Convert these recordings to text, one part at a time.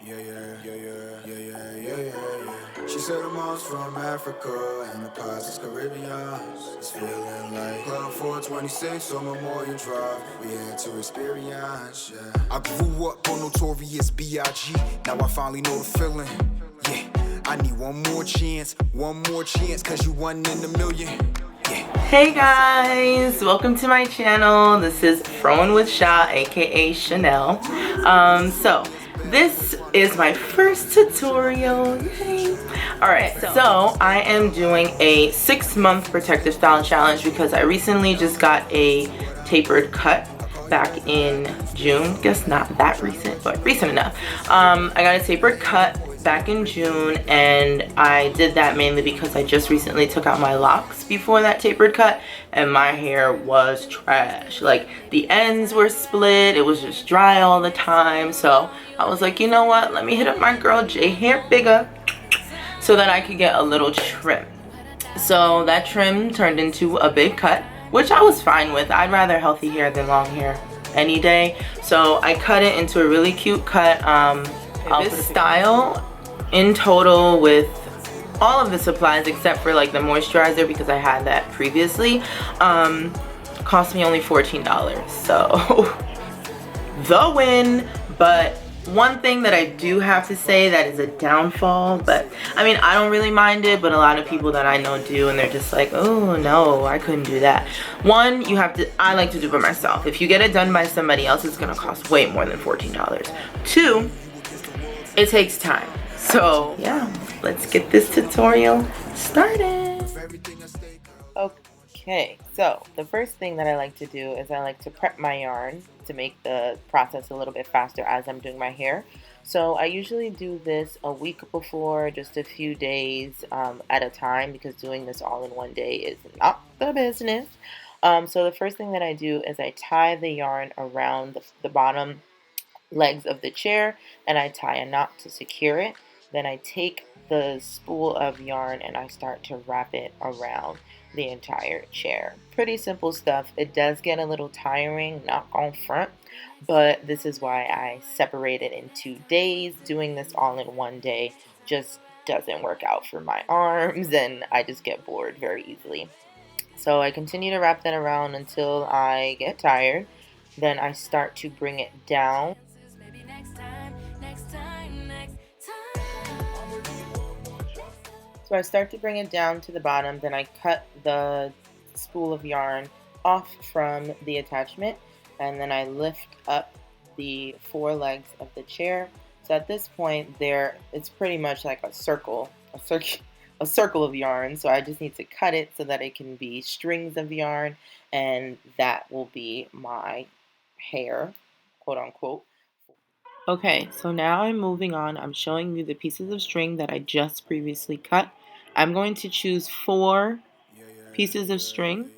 She said her mom's from Africa and the pies is Caribbean. It's feeling like Club 426 on Memorial Drive. We had to experience, yeah. I grew up on Notorious B.I.G. Now I finally know the feeling. Yeah, I need one more chance, cause you one in a million. Hey guys, welcome to my channel. This is Froin with Sha, aka Chanel. So this is my first tutorial. Yay! Alright, so I am doing a 6-month protective style challenge because I recently just got a tapered cut back in June. Guess not that recent, but recent enough. I got a tapered cut back in June, and I did that mainly because I just recently took out my locks before that tapered cut, and my hair was trash. Like, the ends were split, it was just dry all the time. So I was like, you know what, let me hit up my girl J Hair Bigger so that I could get a little trim. So that trim turned into a big cut, which I was fine with. I'd rather healthy hair than long hair any day. So I cut it into a really cute cut. This style in total, with all of the supplies except for like the moisturizer because I had that previously, cost me only $14. So the win. But one thing that I do have to say that is a downfall, but I mean, I don't really mind it, but a lot of people that I know do, and they're just like, oh no, I couldn't do that. One, you have to, I like to do it myself. If you get it done by somebody else, it's gonna cost way more than $14. Two, it takes time. So yeah, let's get this tutorial started. Okay, so the first thing that I like to do is I like to prep my yarn to make the process a little bit faster as I'm doing my hair. So I usually do this a week before, just a few days at a time, because doing this all in one day is not the business. So the first thing that I do is I tie the yarn around the bottom legs of the chair, and I tie a knot to secure it. Then I take the spool of yarn and I start to wrap it around the entire chair. Pretty simple stuff. It does get a little tiring, not on front, but this is why I separate it in 2 days. Doing this all in one day just doesn't work out for my arms, and I just get bored very easily. So I continue to wrap that around until I get tired. Then I start to bring it down. So I start to bring it down to the bottom, then I cut the spool of yarn off from the attachment, and then I lift up the 4 legs of the chair. So at this point it's pretty much like a circle of yarn. So I just need to cut it so that it can be strings of yarn, and that will be my hair, quote unquote. Okay, so now I'm moving on. I'm showing you the pieces of string that I just previously cut. I'm going to choose 4 pieces of string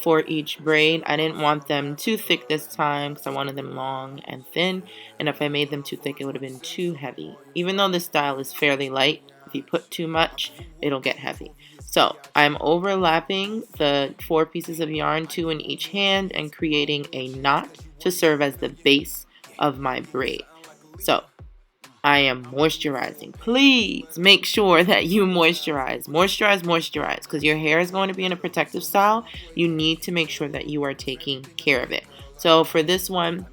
for each braid. I didn't want them too thick this time because I wanted them long and thin, and if I made them too thick it would have been too heavy. Even though this style is fairly light, if you put too much it'll get heavy. So I'm overlapping the 4 pieces of yarn, 2 in each hand, and creating a knot to serve as the base of my braid. So I am moisturizing. Please make sure that you moisturize, because your hair is going to be in a protective style. You need to make sure that you are taking care of it. So for this one,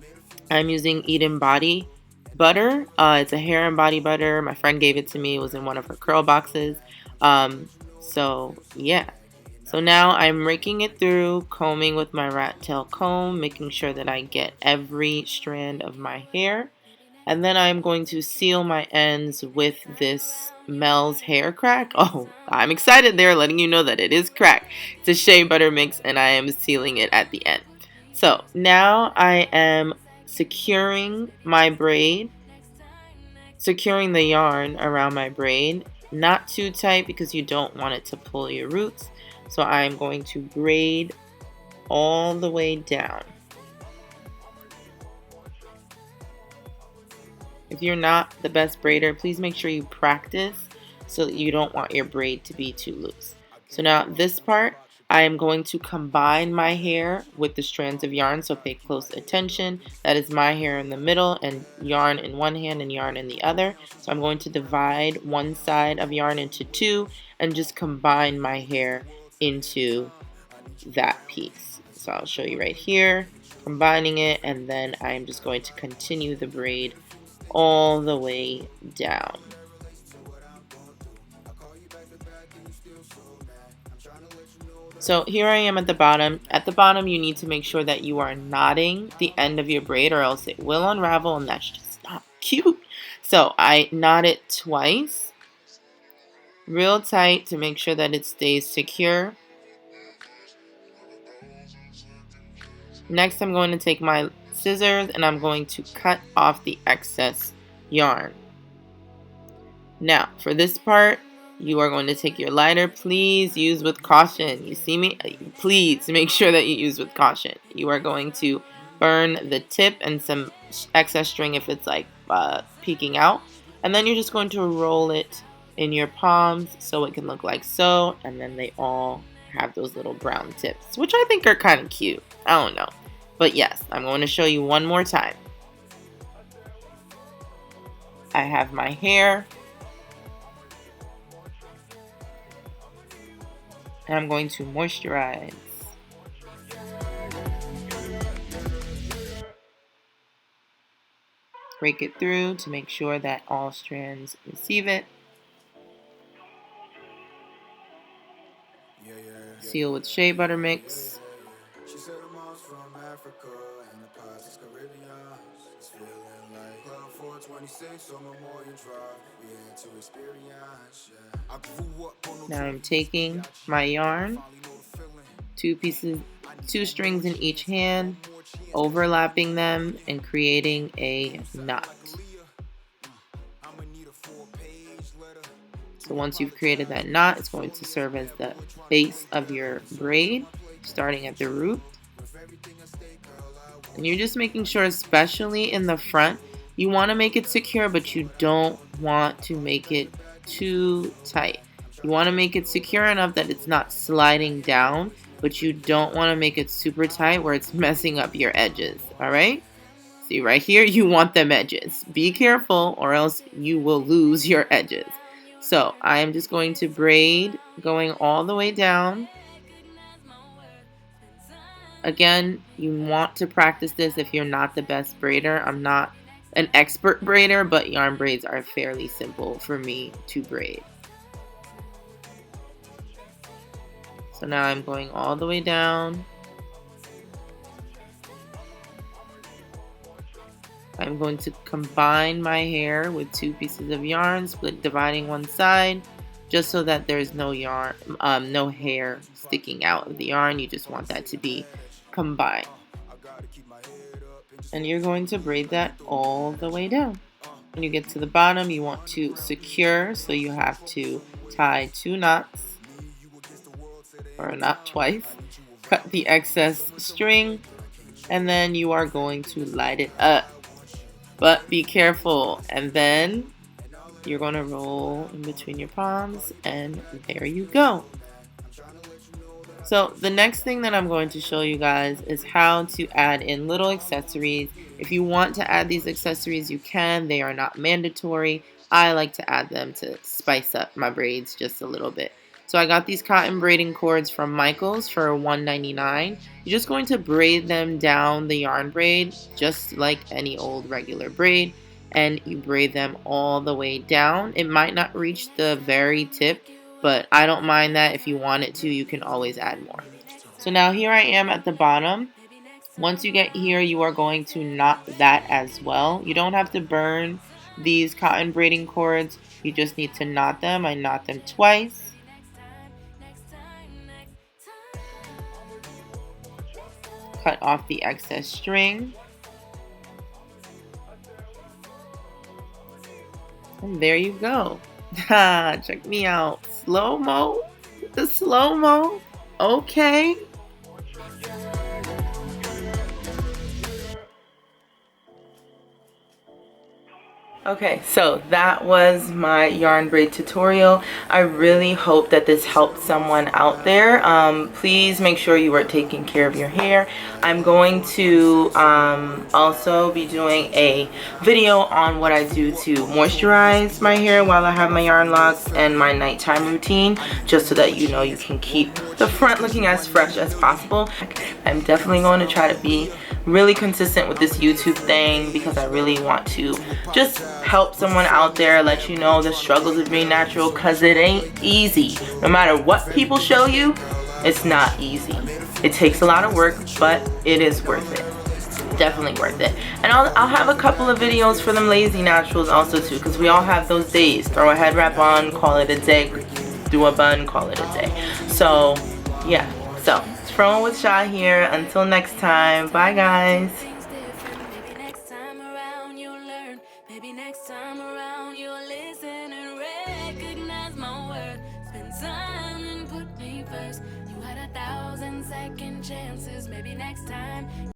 I'm using Eden Body Butter. It's a hair and body butter. My friend gave it to me. It was in one of her curl boxes. So yeah. So now I'm raking it through, combing with my rat tail comb, making sure that I get every strand of my hair. And then I'm going to seal my ends with this Mel's Hair Crack. Oh, I'm excited there, letting you know that it is crack. It's a shea butter mix, and I am sealing it at the end. So now I am securing my braid, securing the yarn around my braid. Not too tight because you don't want it to pull your roots. So I'm going to braid all the way down. If you're not the best braider, please make sure you practice so that you don't want your braid to be too loose. So now this part, I am going to combine my hair with the strands of yarn, so pay close attention. That is my hair in the middle and yarn in one hand and yarn in the other. So I'm going to divide one side of yarn into two and just combine my hair into that piece. So I'll show you right here, combining it, and then I'm just going to continue the braid all the way down. So here I am at the bottom. At the bottom, you need to make sure that you are knotting the end of your braid or else it will unravel and that's just not cute. So I knot it twice, real tight to make sure that it stays secure. Next, I'm going to take my scissors and I'm going to cut off the excess yarn. Now, for this part, you are going to take your lighter. Please use with caution. You see me? Please make sure that you use with caution. You are going to burn the tip and some excess string if it's like peeking out. And then you're just going to roll it in your palms so it can look like so. And then they all have those little brown tips, which I think are kind of cute. I don't know. But yes, I'm going to show you one more time. I have my hair. And I'm going to moisturize. Rake it through to make sure that all strands receive it. Seal with shea butter mix. She said her mom's from Africa and the past is Caribbean. It's feeling like Club 426 on Memorial Drive. We had to experience, yeah. I grew up on Now I'm taking my yarn, two strings in each hand, overlapping them and creating a knot. So once you've created that knot, it's going to serve as the base of your braid, starting at the root. And you're just making sure, especially in the front, you want to make it secure, but you don't want to make it too tight. You want to make it secure enough that it's not sliding down, but you don't want to make it super tight where it's messing up your edges, all right? See right here, you want them edges. Be careful or else you will lose your edges. So I am just going to braid going all the way down. Again, you want to practice this if you're not the best braider. I'm not an expert braider, but yarn braids are fairly simple for me to braid. So now I'm going all the way down. I'm going to combine my hair with two pieces of yarn, dividing one side, just so that there's no hair sticking out of the yarn. You just want that to be combined. And you're going to braid that all the way down. When you get to the bottom, you want to secure, so you have to tie two knots, or a knot twice, cut the excess string, and then you are going to light it up. But be careful, and then you're going to roll in between your palms, and there you go. So the next thing that I'm going to show you guys is how to add in little accessories. If you want to add these accessories, you can. They are not mandatory. I like to add them to spice up my braids just a little bit. So I got these cotton braiding cords from Michaels for $1.99. You're just going to braid them down the yarn braid, just like any old regular braid, and you braid them all the way down. It might not reach the very tip, but I don't mind that. If you want it to, you can always add more. So now here I am at the bottom. Once you get here, you are going to knot that as well. You don't have to burn these cotton braiding cords. You just need to knot them. I knot them twice. Cut off the excess string. And there you go. Check me out. Slow-mo. The slow-mo. Okay. Okay, so that was my yarn braid tutorial. I really hope that this helped someone out there. Please make sure you are taking care of your hair. I'm going to also be doing a video on what I do to moisturize my hair while I have my yarn locks and my nighttime routine, just so that you know you can keep the front looking as fresh as possible. I'm definitely going to try to be really consistent with this YouTube thing because I really want to just help someone out there, let you know the struggles of being natural, because it ain't easy. No matter what people show you, it's not easy. It takes a lot of work, but it is worth it. Definitely worth it. And I'll have a couple of videos for them lazy naturals also too, because we all have those days. Throw a head wrap on, call it a day. Do a bun, call it a day. So yeah, so it's Froen with Sha here. Until next time, bye guys. Maybe next time around you'll listen and recognize my worth. Spend time and put me first. You had 1,000 second chances. Maybe next time